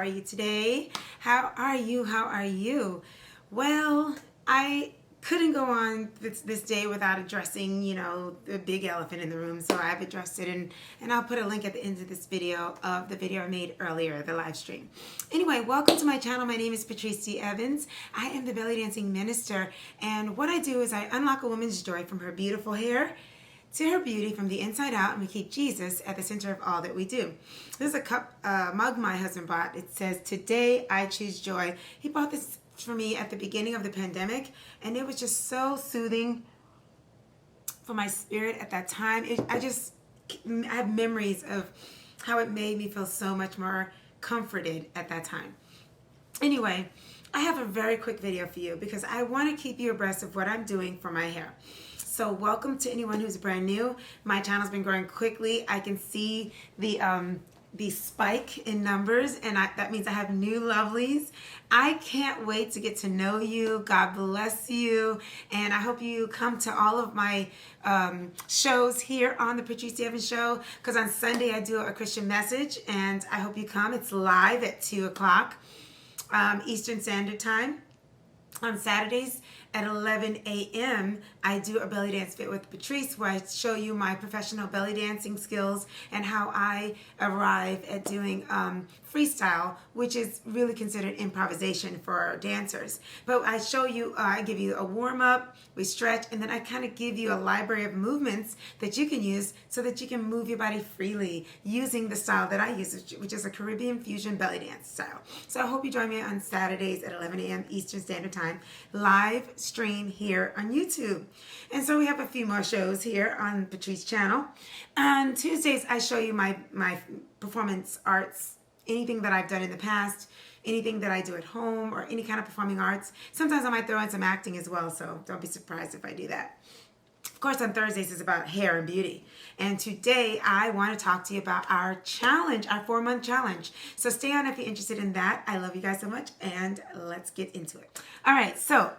are you today? How are you? How are you? Well, I couldn't go on this day without addressing, the big elephant in the room. So I've addressed it, and I'll put a link at the end of this video of the video I made earlier, the live stream. Anyway, welcome to my channel. My name is Patrice Evans. I am the belly dancing minister, and what I do is I unlock a woman's joy from her beautiful hair to her beauty from the inside out, and we keep Jesus at the center of all that we do. This is a mug my husband bought. It says, "Today I choose joy." He bought this for me at the beginning of the pandemic, and it was just so soothing for my spirit at that time. I have memories of how it made me feel so much more comforted at that time. Anyway, I have a very quick video for you because I want to keep you abreast of what I'm doing for my hair. So welcome to anyone who's brand new. My channel's been growing quickly. I can see the spike in numbers, and that means I have new lovelies. I can't wait to get to know you. God bless you, and I hope you come to all of my shows here on the Patrice Evans Show, because on Sunday I do a Christian message, and I hope you come. It's live at 2 o'clock Eastern Standard Time. On Saturdays at 11 a.m., I do a belly dance fit with Patrice, where I show you my professional belly dancing skills and how I arrive at doing freestyle, which is really considered improvisation for dancers. But I show you, I give you a warm-up, we stretch, and then I kind of give you a library of movements that you can use so that you can move your body freely using the style that I use, which is a Caribbean fusion belly dance style. So I hope you join me on Saturdays at 11 a.m. Eastern Standard Time, live stream here on YouTube. And so we have a few more shows here on Patrice channel. On Tuesdays, I show you my performance arts, anything that I've done in the past, anything that I do at home, or any kind of performing arts. Sometimes I might throw in some acting as well, so don't be surprised if I do that. Of course, on Thursdays is about hair and beauty. And today I want to talk to you about our challenge, our 4-month challenge. So stay on if you're interested in that. I love you guys so much, and let's get into it. All right, so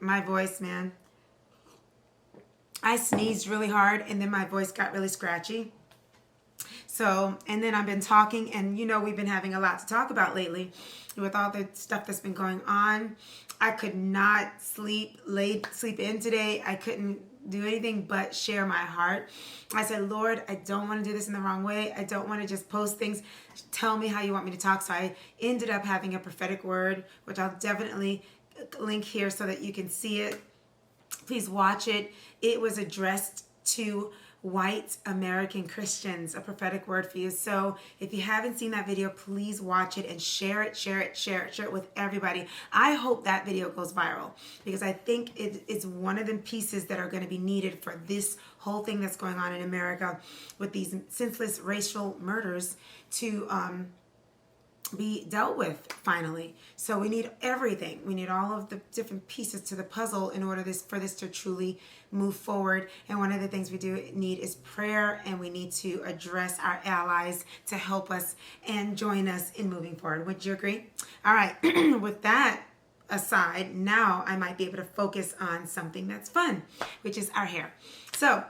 my voice, man. I sneezed really hard, and then my voice got really scratchy. So, and then I've been talking, and we've been having a lot to talk about lately with all the stuff that's been going on. I could not sleep in today. I couldn't do anything but share my heart. I said, Lord, I don't want to do this in the wrong way. I don't want to just post things. Tell me how you want me to talk. So I ended up having a prophetic word, which I'll definitely link here so that you can see it. Please watch it. It was addressed to white American Christians, a prophetic word for you. So if you haven't seen that video, please watch it and share it with everybody. I hope that video goes viral, because I think it's one of the pieces that are going to be needed for this whole thing that's going on in America with these senseless racial murders to be dealt with finally. So we need everything. We need all of the different pieces to the puzzle in order for this to truly move forward. And one of the things we do need is prayer, and we need to address our allies to help us and join us in moving forward. Would you agree? All right. With that aside, now I might be able to focus on something that's fun, which is our hair. So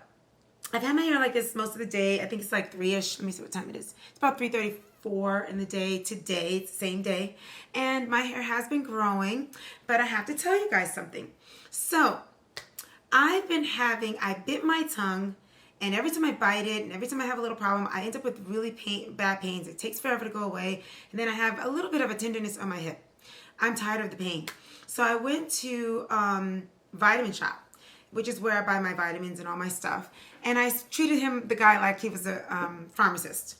I've had my hair like this most of the day. I think it's like 3-ish. Let me see what time it is. It's about 3:34 in the day today. It's the same day. And my hair has been growing, but I have to tell you guys something. So I bit my tongue, and every time I bite it, and every time I have a little problem, I end up with really bad pains. It takes forever to go away. And then I have a little bit of a tenderness on my hip. I'm tired of the pain. So I went to Vitamin Shop, which is where I buy my vitamins and all my stuff. And I treated the guy like he was a pharmacist.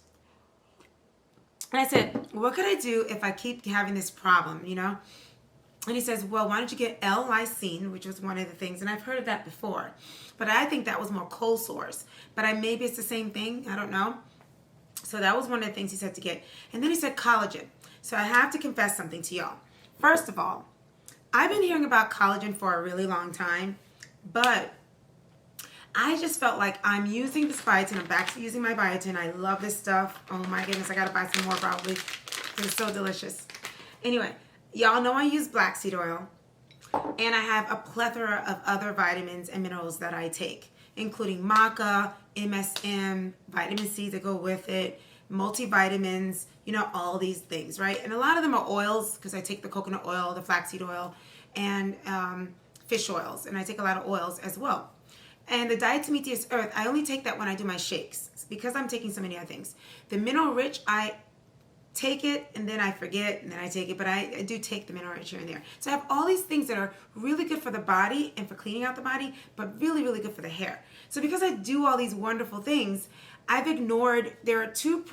And I said, what could I do if I keep having this problem, And he says, well, why don't you get L-lysine, which was one of the things. And I've heard of that before. But I think that was more cold sores. But maybe it's the same thing. I don't know. So that was one of the things he said to get. And then he said collagen. So I have to confess something to y'all. First of all, I've been hearing about collagen for a really long time. But I just felt like I'm using this biotin. I'm back to using my biotin. I love this stuff. Oh my goodness, I gotta buy some more probably. It's so delicious. Anyway, y'all know I use black seed oil. And I have a plethora of other vitamins and minerals that I take, including maca, MSM, vitamin C to go with it, multivitamins, you know, all these things, right? And a lot of them are oils because I take the coconut oil, the flaxseed oil, and fish oils, and I take a lot of oils as well. And the Diet to Meet This Earth, I only take that when I do my shakes because I'm taking so many other things. The Mineral Rich, I take it and then I forget and then I take it, but I do take the Mineral Rich here and there. So I have all these things that are really good for the body and for cleaning out the body, but really, really good for the hair. So because I do all these wonderful things, I've ignored, there are two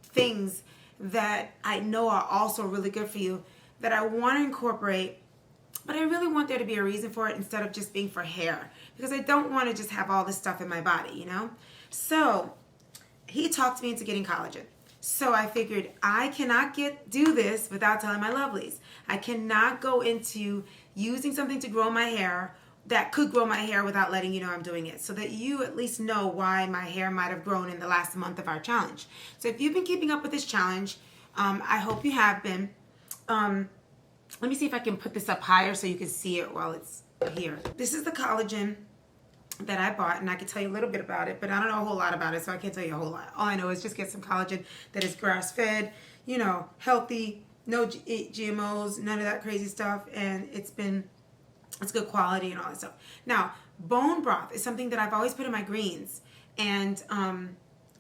things that I know are also really good for you that I want to incorporate, but I really want there to be a reason for it instead of just being for hair, because I don't want to just have all this stuff in my body, you know? So he talked me into getting collagen. So I figured I cannot do this without telling my lovelies. I cannot go into using something to grow my hair that could grow my hair without letting you know I'm doing it, so that you at least know why my hair might have grown in the last month of our challenge. So if you've been keeping up with this challenge, I hope you have been. Let me see if I can put this up higher so you can see it while it's here. This is the collagen that I bought, and I can tell you a little bit about it, but I don't know a whole lot about it, so I can't tell you a whole lot. All I know is just get some collagen that is grass-fed, you know, healthy, no GMOs, none of that crazy stuff, and it's good quality and all that stuff. Now, bone broth is something that I've always put in my greens, and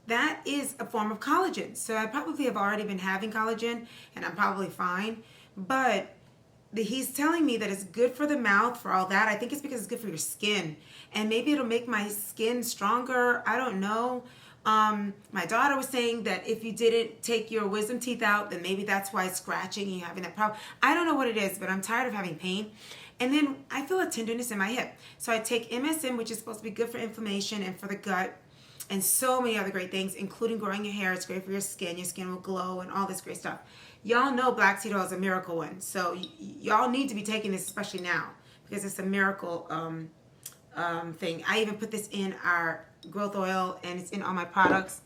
that is a form of collagen. So I probably have already been having collagen, and I'm probably fine, but he's telling me that it's good for the mouth, for all that. I think it's because it's good for your skin, and maybe it'll make my skin stronger. I don't know. My daughter was saying that if you didn't take your wisdom teeth out, then maybe that's why it's scratching and you're having that problem. I don't know what it is, but I'm tired of having pain. And then I feel a tenderness in my hip. So I take MSM, which is supposed to be good for inflammation and for the gut, and so many other great things, including growing your hair. It's great for your skin. Your skin will glow and all this great stuff. Y'all know black seed oil is a miracle one. So y'all need to be taking this, especially now, because it's a miracle thing. I even put this in our growth oil, and it's in all my products.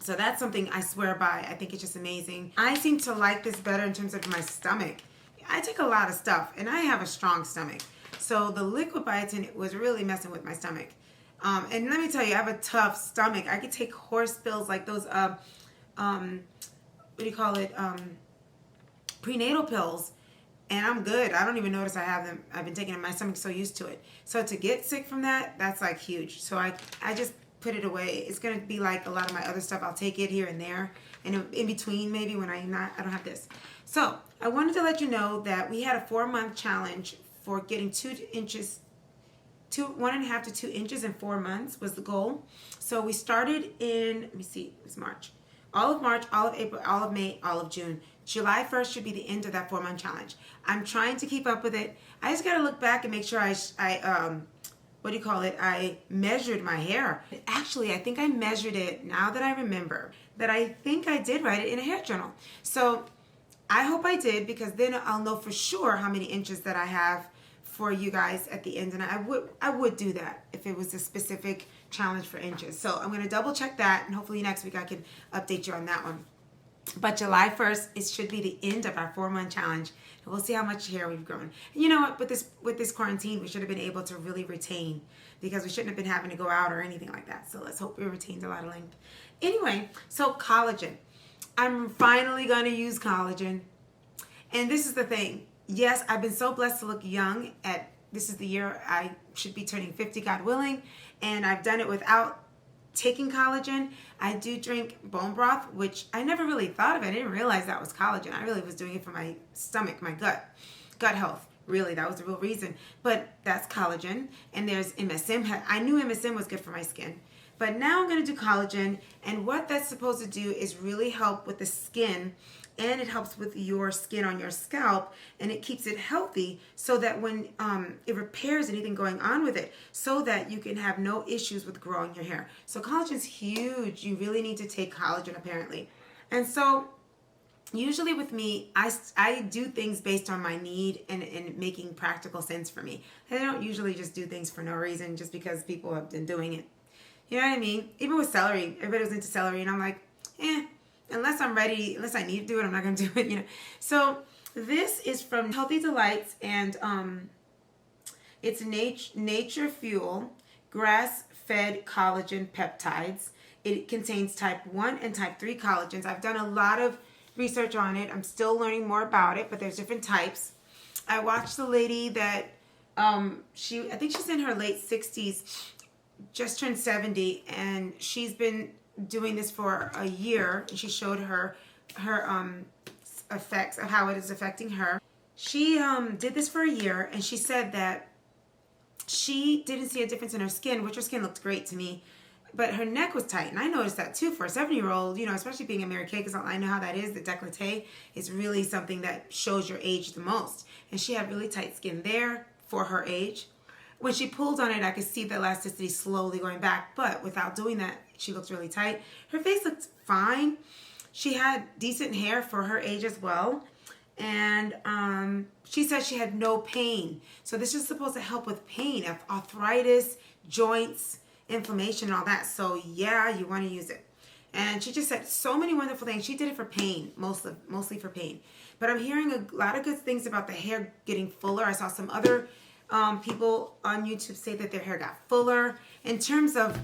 So that's something I swear by. I think it's just amazing. I seem to like this better in terms of my stomach. I take a lot of stuff, and I have a strong stomach. So the liquid biotin was really messing with my stomach. And let me tell you, I have a tough stomach. I could take horse pills like those, what do you call it, prenatal pills, and I'm good. I don't even notice I have them. I've been taking them. My stomach's so used to it. So to get sick from that, that's like huge. So I just put it away. It's going to be like a lot of my other stuff. I'll take it here and there, and in between maybe when I don't have this. So I wanted to let you know that we had a 4-month challenge for getting 1.5 to 2 inches in 4 months was the goal. So we started in, let me see, it was March. All of March, all of April, all of May, all of June. July 1st should be the end of that 4-month challenge. I'm trying to keep up with it. I just got to look back and make sure I measured my hair. Actually, I think I measured it, now that I remember, that I think I did write it in a hair journal. So I hope I did, because then I'll know for sure how many inches that I have for you guys at the end, and I would do that if it was a specific challenge for inches. So I'm going to double check that, and hopefully next week I can update you on that one. But July 1st, it should be the end of our 4-month challenge, and we'll see how much hair we've grown. And you know what? With this quarantine, we should have been able to really retain, because we shouldn't have been having to go out or anything like that. So let's hope we retained a lot of length. Anyway, so collagen. I'm finally going to use collagen, and this is the thing. Yes, I've been so blessed to look young. This is the year I should be turning 50, God willing, and I've done it without taking collagen. I do drink bone broth, which I never really thought of it. I didn't realize that was collagen. I really was doing it for my stomach, my gut health. Really, that was the real reason. But that's collagen, and there's MSM. I knew MSM was good for my skin, but now I'm going to do collagen, and what that's supposed to do is really help with the skin, and it helps with your skin on your scalp, and it keeps it healthy so that when it repairs anything going on with it, so that you can have no issues with growing your hair. So collagen's huge. You really need to take collagen, apparently. And so usually with me, I do things based on my need and making practical sense for me. I don't usually just do things for no reason just because people have been doing it. You know what I mean? Even with celery, everybody was into celery, and I'm like, unless I'm ready, unless I need to do it, I'm not going to do it, you know. So this is from Healthy Delights, and it's Nature Fuel grass-fed collagen peptides. It contains type 1 and type 3 collagens. I've done a lot of research on it. I'm still learning more about it, but there's different types. I watched the lady that I think she's in her late 60s, just turned 70, and she's been doing this for a year, and she showed her effects of how it is affecting her. She did this for a year, and she said that she didn't see a difference in her skin, which her skin looked great to me, but her neck was tight, and I noticed that too for a 70-year-old, especially being a Mary Kay, because I know how that is. The décolleté is really something that shows your age the most, and she had really tight skin there for her age. When she pulled on it, I could see the elasticity slowly going back, but without doing that, she looked really tight. Her face looked fine. She had decent hair for her age as well, and she said she had no pain. So this is supposed to help with pain, arthritis, joints, inflammation, and all that. So yeah, you want to use it. And she just said so many wonderful things. She did it for pain, mostly for pain. But I'm hearing a lot of good things about the hair getting fuller. I saw some other people on YouTube say that their hair got fuller. In terms of,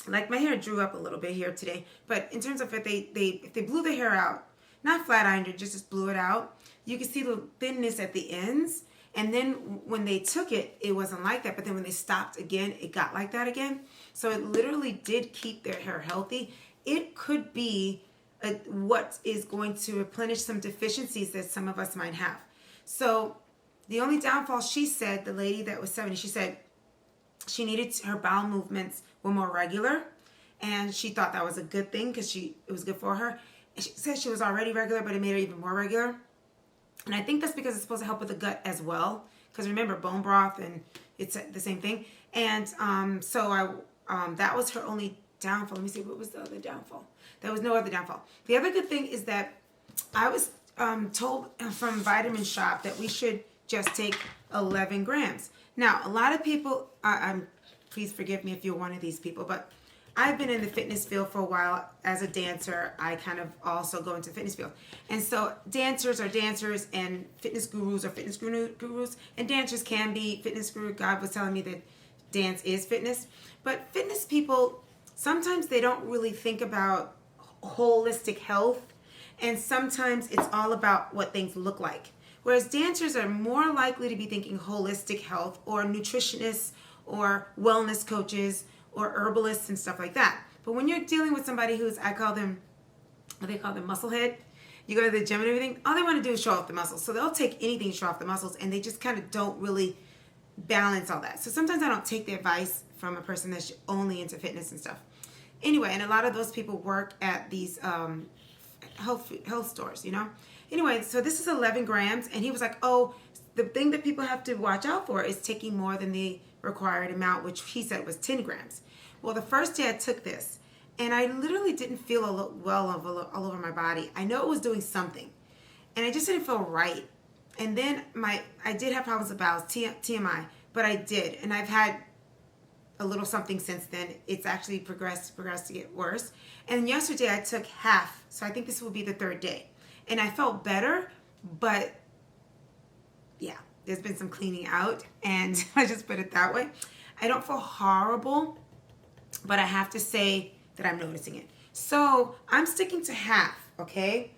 like, my hair drew up a little bit here today, but in terms of if they blew the hair out, not flat ironed it, just blew it out, you can see the thinness at the ends. And then when they took it, it wasn't like that. But then when they stopped again, it got like that again. So it literally did keep their hair healthy. It could be what is going to replenish some deficiencies that some of us might have. So the only downfall, she said, the lady that was 70, she said she needed her bowel movements were more regular. And she thought that was a good thing because it was good for her. And she said she was already regular, but it made her even more regular. And I think that's because it's supposed to help with the gut as well. Because remember, bone broth, and it's the same thing. And so that was her only downfall. Let me see, what was the other downfall? There was no other downfall. The other good thing is that I was told from Vitamin Shop that we should just take 11 grams. Now, a lot of people, please forgive me if you're one of these people, but I've been in the fitness field for a while. As a dancer, I kind of also go into the fitness field. And so dancers are dancers and fitness gurus are fitness gurus. And dancers can be fitness gurus. God was telling me that dance is fitness. But fitness people, sometimes they don't really think about holistic health. And sometimes it's all about what things look like. Whereas dancers are more likely to be thinking holistic health, or nutritionists or wellness coaches or herbalists and stuff like that. But when you're dealing with somebody who's, I call them, what they call them, muscle head, you go to the gym and everything, all they want to do is show off the muscles. So they'll take anything to show off the muscles, and they just kind of don't really balance all that. So sometimes I don't take the advice from a person that's only into fitness and stuff. Anyway, and a lot of those people work at these health stores, Anyway, so this is 11 grams, and he was like, oh, the thing that people have to watch out for is taking more than the required amount, which he said was 10 grams. Well, the first day I took this, and I literally didn't feel well all over my body. I know it was doing something, and I just didn't feel right. And then I did have problems with bowels, TMI, but I did, and I've had a little something since then. It's actually progressed to get worse. And yesterday I took half, so I think this will be the third day. And I felt better, but yeah, there's been some cleaning out, and I just put it that way. I don't feel horrible, but I have to say that I'm noticing it. So I'm sticking to half, okay?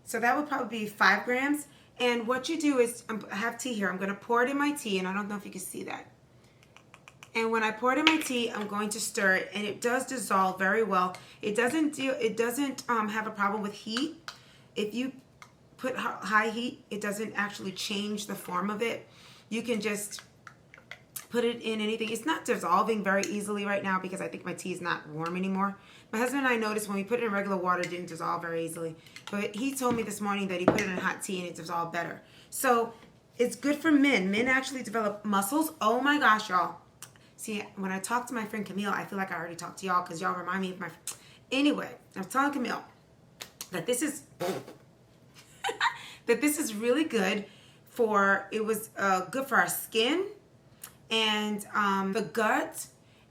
So that would probably be 5 grams. And what you do is, I have tea here. I'm going to pour it in my tea, and I don't know if you can see that. And when I pour it in my tea, I'm going to stir it, and it does dissolve very well. It doesn't have a problem with heat. If you put high heat, it doesn't actually change the form of it. You can just put it in anything. It's not dissolving very easily right now because I think my tea is not warm anymore. My husband and I noticed when we put it in regular water, it didn't dissolve very easily. But he told me this morning that he put it in hot tea and it dissolved better. So it's good for men. Men actually develop muscles. Oh my gosh, y'all. See, when I talk to my friend Camille, I feel like I already talked to y'all because y'all remind me of my... Anyway, I was telling Camille that this is really good for, it was good for our skin and the gut,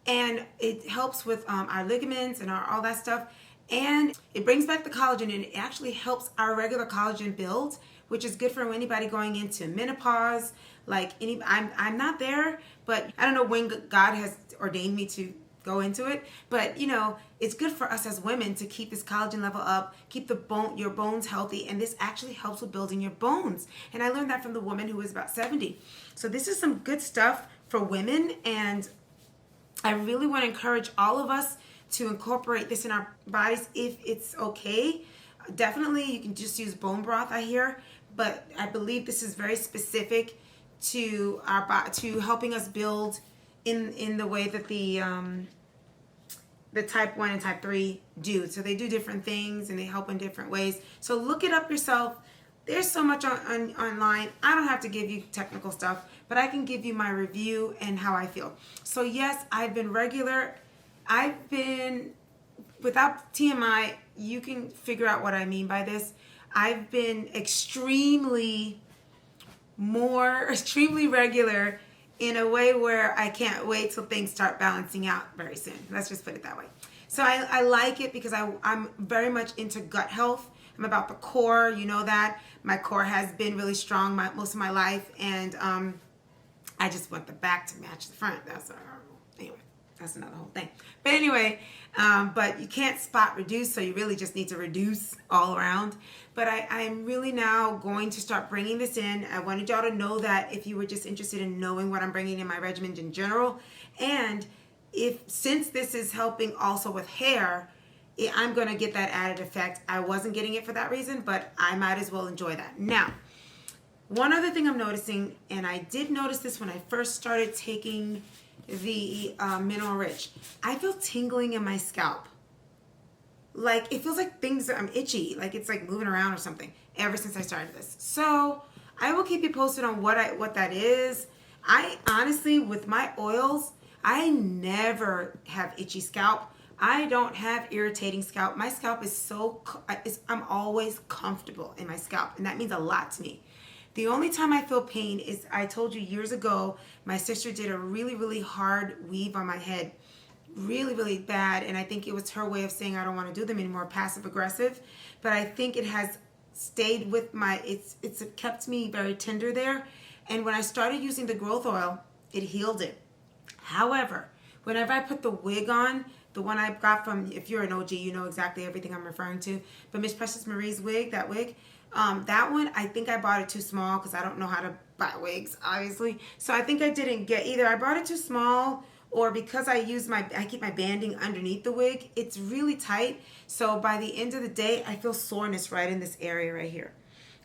and it helps with our ligaments and all that stuff, and it brings back the collagen, and it actually helps our regular collagen build, which is good for anybody going into menopause. Like I'm not there, but I don't know when God has ordained me to go into it. But, you know, it's good for us as women to keep this collagen level up, keep your bones healthy, and this actually helps with building your bones. And I learned that from the woman who was about 70. So this is some good stuff for women, and I really want to encourage all of us to incorporate this in our bodies if it's okay. Definitely, you can just use bone broth, I hear, but I believe this is very specific to to helping us build in the way that the type 1 and type 3 do. So they do different things and they help in different ways. So look it up yourself. There's so much online. I don't have to give you technical stuff, but I can give you my review and how I feel. So yes, I've been regular. I've been, without TMI, you can figure out what I mean by this. I've been extremely regular in a way where I can't wait till things start balancing out very soon. Let's just put it that way. So I like it because I'm very much into gut health. I'm about the core, you know that. My core has been really strong most of my life, and I just want the back to match the front. Anyway, that's another whole thing. But anyway, but you can't spot reduce, so you really just need to reduce all around. But I'm really now going to start bringing this in. I wanted y'all to know that if you were just interested in knowing what I'm bringing in my regimen in general. And since this is helping also with hair, I'm going to get that added effect. I wasn't getting it for that reason, but I might as well enjoy that. Now, one other thing I'm noticing, and I did notice this when I first started taking the Mineral Rich, I feel tingling in my scalp. Like, it feels like I'm itchy, like it's like moving around or something ever since I started this. So I will keep you posted on what that is. I honestly, with my oils, I never have itchy scalp. I don't have irritating scalp. My scalp is I'm always comfortable in my scalp, and that means a lot to me. The only time I feel pain is, I told you years ago, my sister did a really, really hard weave on my head. Really, really bad, and I think it was her way of saying I don't want to do them anymore, passive aggressive. But I think it has stayed with it's kept me very tender there. And when I started using the growth oil, it healed it. However, whenever I put the wig on, the one I got from, if you're an OG, you know exactly everything I'm referring to. But Miss Precious Marie's wig, that wig, that one, I think I bought it too small because I don't know how to buy wigs, obviously. So I think I didn't get either. I bought it too small, or because I keep my banding underneath the wig, it's really tight. So by the end of the day, I feel soreness right in this area right here.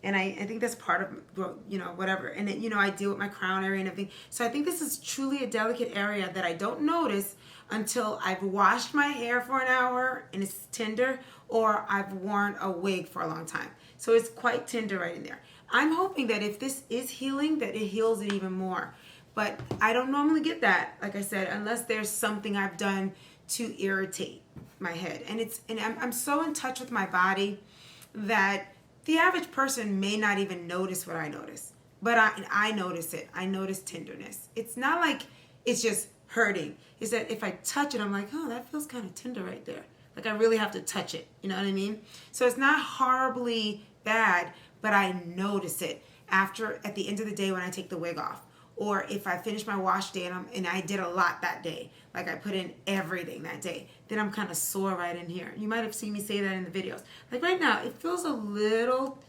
And I think that's part of, whatever. And then, I deal with my crown area and everything. So I think this is truly a delicate area that I don't notice until I've washed my hair for an hour and it's tender, or I've worn a wig for a long time. So it's quite tender right in there. I'm hoping that if this is healing, that it heals it even more. But I don't normally get that, like I said, unless there's something I've done to irritate my head. And I'm so in touch with my body that the average person may not even notice what I notice. But I notice it. I notice tenderness. It's not like it's just hurting. It's that if I touch it, I'm like, oh, that feels kind of tender right there. Like I really have to touch it. You know what I mean? So it's not horribly bad, but I notice it at the end of the day when I take the wig off. Or if I finish my wash day and I did a lot that day, like I put in everything that day, then I'm kind of sore right in here. You might have seen me say that in the videos. Like right now, it feels a little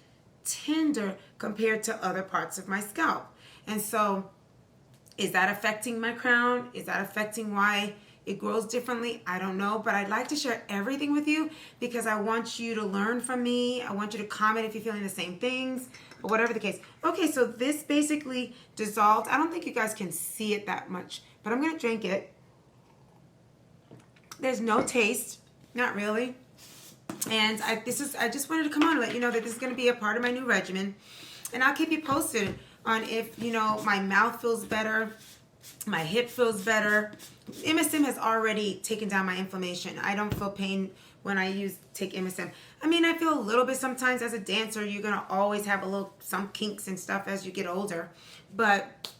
tender compared to other parts of my scalp. And so is that affecting my crown? Is that affecting why it grows differently? I don't know, but I'd like to share everything with you because I want you to learn from me. I want you to comment if you're feeling the same things, or whatever the case. Okay, so this basically dissolved. I don't think you guys can see it that much, but I'm gonna drink it. There's no taste, not really. And I just wanted to come on and let you know that this is gonna be a part of my new regimen. And I'll keep you posted on if, my mouth feels better, my hip feels better. MSM has already taken down my inflammation. I don't feel pain when I take MSM. I mean, I feel a little bit sometimes. As a dancer, you're gonna always have some kinks and stuff as you get older. But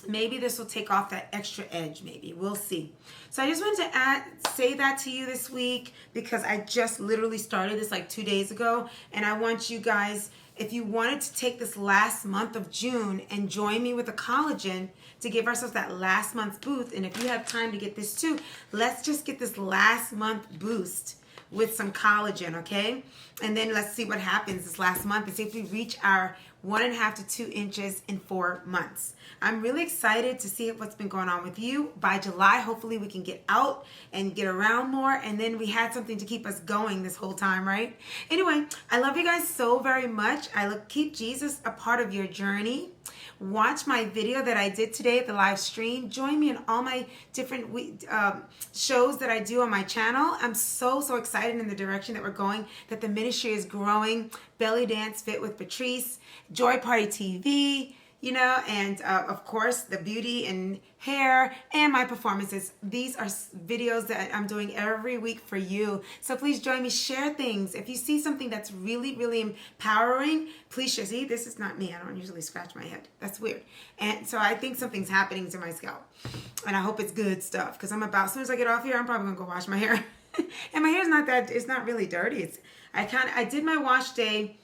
maybe this will take off that extra edge. Maybe we'll see. So I just wanted to say that to you this week, because I just literally started this like 2 days ago, and I want you guys, if you wanted to take this last month of June and join me with the collagen to give ourselves that last month's boost, and if you have time to get this too, let's just get this last month boost with some collagen, okay? And then let's see what happens this last month and see if we reach our 1.5 to 2 inches in 4 months. I'm really excited to see what's been going on with you. By July, hopefully we can get out and get around more, and then we had something to keep us going this whole time, right? Anyway, I love you guys so very much. Keep Jesus a part of your journey. Watch my video that I did today, the live stream. Join me in all my different shows that I do on my channel. I'm so excited in the direction that we're going, that the ministry is growing. Belly Dance Fit with Patrice, Joy Party TV, you know, and of course the beauty and hair and my performances. These are videos that I'm doing every week for you. So please join me, share things. If you see something that's really, really empowering, please share. See, this is not me. I don't usually scratch my head. That's weird. And so I think something's happening to my scalp. And I hope it's good stuff, because as soon as I get off here, I'm probably gonna go wash my hair. And my hair's it's not really dirty. I did my wash day.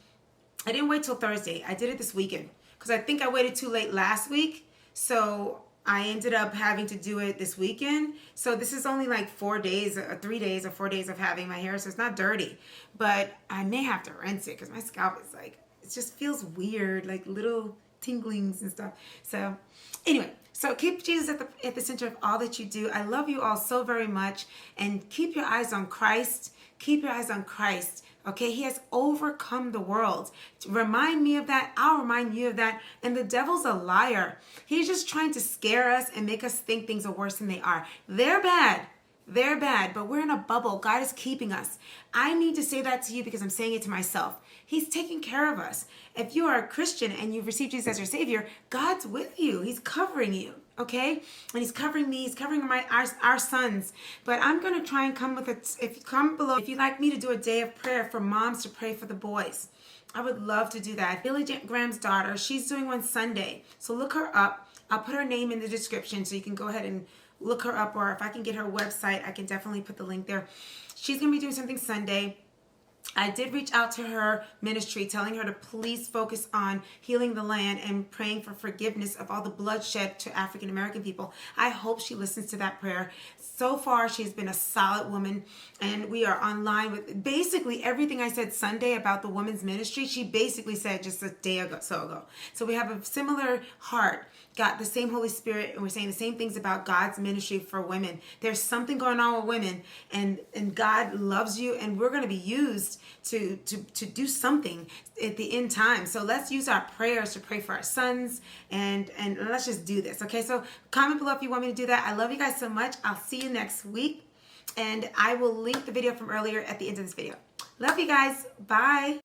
I didn't wait till Thursday. I did it this weekend, because I think I waited too late last week. So I ended up having to do it this weekend. So this is only like 4 days, 3 days or 4 days of having my hair. So it's not dirty, but I may have to rinse it, because my scalp is like, it just feels weird, like little tinglings and stuff. So anyway, so keep Jesus at the center of all that you do. I love you all so very much, and keep your eyes on Christ. Keep your eyes on Christ. Okay, he has overcome the world. Remind me of that. I'll remind you of that. And the devil's a liar. He's just trying to scare us and make us think things are worse than they are. They're bad. They're bad, but we're in a bubble. God is keeping us. I need to say that to you, because I'm saying it to myself. He's taking care of us. If you are a Christian and you've received Jesus as your Savior, God's with you. He's covering you, okay? And he's covering me. He's covering our sons. But I'm going to try and come with it. If you come below, if you'd like me to do a day of prayer for moms to pray for the boys, I would love to do that. Billy Graham's daughter, she's doing one Sunday. So look her up. I'll put her name in the description so you can go ahead and look her up, or if I can get her website, I can definitely put the link there. She's going to be doing something Sunday. I did reach out to her ministry, telling her to please focus on healing the land and praying for forgiveness of all the bloodshed to African American people. I hope she listens to that prayer. So far, she's been a solid woman, and we are online with basically everything I said Sunday about the women's ministry. She basically said just a day ago. So we have a similar heart, got the same Holy Spirit, and we're saying the same things about God's ministry for women. There's something going on with women, and God loves you, and we're going to be used to do something at the end time. So let's use our prayers to pray for our sons, and let's just do this. Okay, so comment below if you want me to do that. I love you guys so much. I'll see you next week, and I will link the video from earlier at the end of this video. Love you guys. Bye.